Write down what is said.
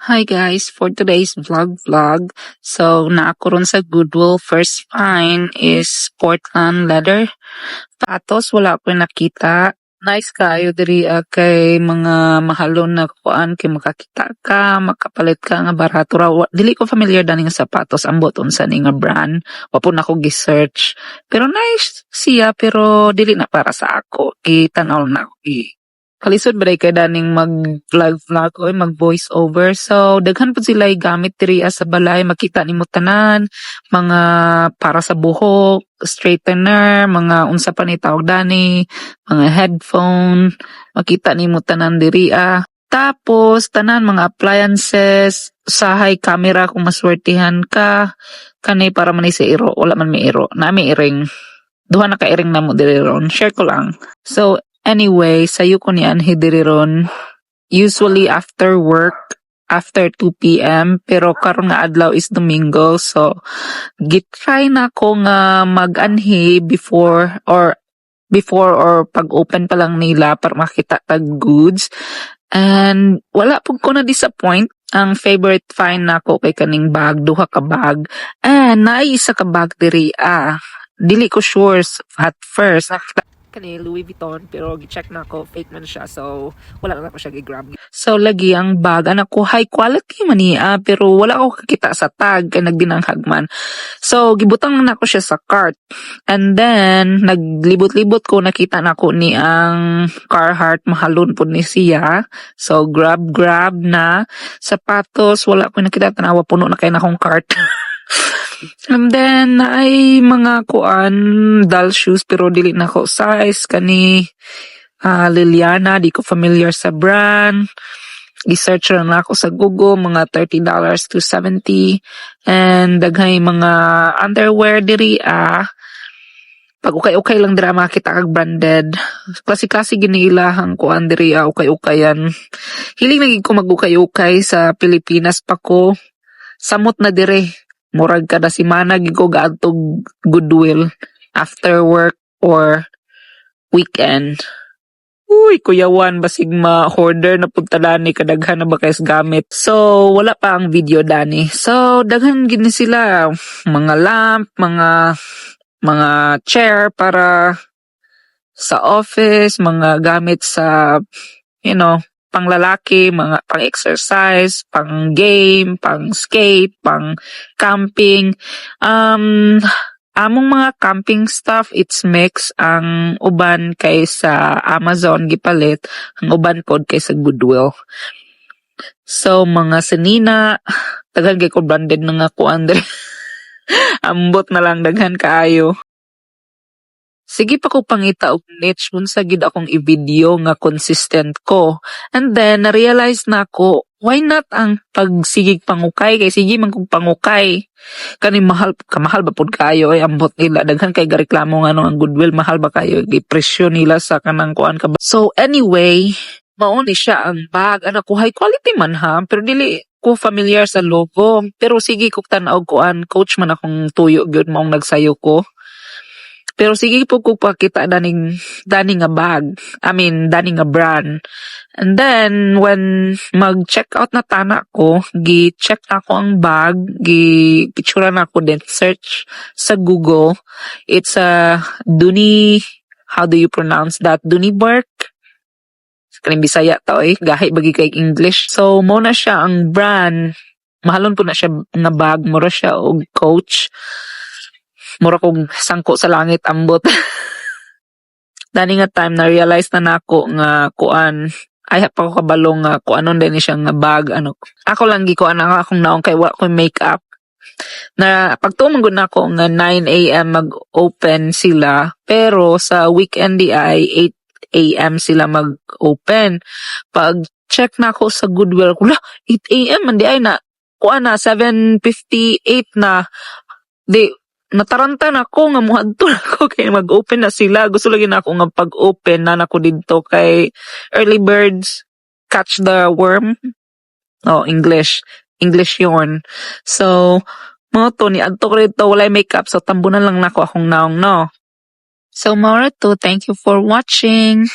Hi guys, for today's vlog. So, naako ron sa Goodwill. First find is Portland leather. Patos, wala ko nakita. Nice kayo diri kay mga mahalon na kuan kay makakita ka, makapalit ka nga barato ra. Dili ko familiar dani nga sapatos ambot unsa ni nga brand. Wa po na ko gi-search. Pero nice siya pero dili na para sa ako. Gitanaw na ako. Kalisod ba kay daning mag-vlog o mag-voice over. So, daghan po sila gamit diri sa balay. Makita ni mo tanan, mga para sa buhok, straightener, mga unsa pa ni tawag dani, mga headphone, makita ni mo tanan diri Tapos, tanan mga appliances, usahay camera kung maswertihan ka, kanay para man sa iro, wala man may iro, na may iring. Duha na ka iring na mo diri ron. Share ko lang. So, anyway, sayo ko ni Anhe diri ron. Usually after work, after 2 p.m. Pero karon nga adlaw is Domingo. So, gitry na ko nga mag-anhi before or pag-open pa lang nila para makita tag goods. And wala po ko na disappoint. Ang favorite find nako kay kaning bag, duha ka bag. And naisa ka bag diri dili ko sure at first. Kani Louis Vuitton pero gi-check na ako fake man siya so wala na ako siya gi-grab. So lagi ang bag anak ko high quality man niya pero wala ako kakita sa tag kay nagdinanghag man. So gibutang na ako siya sa cart. And then naglibot-libot ko nakita na ko ni ang Carhartt mahalon pud ni siya. So grab na sapatos wala ko nakita tanawa puno na kay na akong cart. And then, ay mga kuan, doll shoes, pero dili na ko size, kani Liliana, di ko familiar sa brand. I-search na ako sa Google, mga $30 to $70. And daghay mga underwear diri pag ukay-ukay lang dira makita kag branded. Klase-klase giniilahang kuan diri ukay-ukayan. Hiling naging ko mag-ukay-ukay sa Pilipinas pa ko. Samot na diri. Murag kada semana gigo gaadtog Goodwill after work or weekend. Uy, kuyawan basig ma-hoarder na punta dani kadaghan na ba kays gamit. So, wala pa ang video dani. So, daghan gini sila mga lamp, mga chair para sa office, mga gamit sa pang lalaki, mga pang exercise, pang game, pang skate, pang camping. Among mga camping stuff, it's mix. Ang uban kay sa Amazon gipalit, ang uban pod kay sa Goodwill. So, mga sanina, daghan kay ko branded na nga kuan diri. Ambot na lang daghan kaayo. Sige pa ko pangita og niche unsa gid akong i-video nga consistent ko. And then na-realize na ko, why not ang pagsigig pangukay kay sige man kog pangukay. Kani mahal ba pud kayo ay ambot nila daghan kay gareklamo nga ang Goodwill mahal ba kayo gi-presyo nila sa kanang kuan ka. So anyway, mao ni siya ang bag anak ko high quality man ha pero dili ko familiar sa logo. Pero sige kog tan-aw kuan coach man akong tuyo gyud maong nagsayo ko. Pero sige po kung pakita daning nga bag. Daning nga brand. And then, when mag-check out na tana ko, gi-check ako ang bag, gi-picture na ako din, search sa Google. It's a Dooney, how do you pronounce that? Dooneyburg? Kaling Bisaya to gahi bagi kay English. So, mo na siya ang brand. Mahalon po na siya nga bag, mura siya og Coach. Mura kong sangko sa langit ambot. Dani nga time na-realize na nako nga kuan ay pa ko kabalo nga kuanon din siya nga bag ako lang gikuan ang akong naong kay wa ko makeup na pagtuman gud nako nga 9 AM mag-open sila pero sa weekend di ay 8 AM sila mag-open. Pag check na ako sa Goodwill ko 8 AM man di ay na kuan na 7:58 na di nataranta na ako nga muadto na ako kay mag-open na sila. Gusto lagi na ako nga pag-open na nako dito kay early birds catch the worm. English yun. So, mo to ni adto ko dito walay makeup so tambunan lang nako akong naong no. So, more to thank you for watching.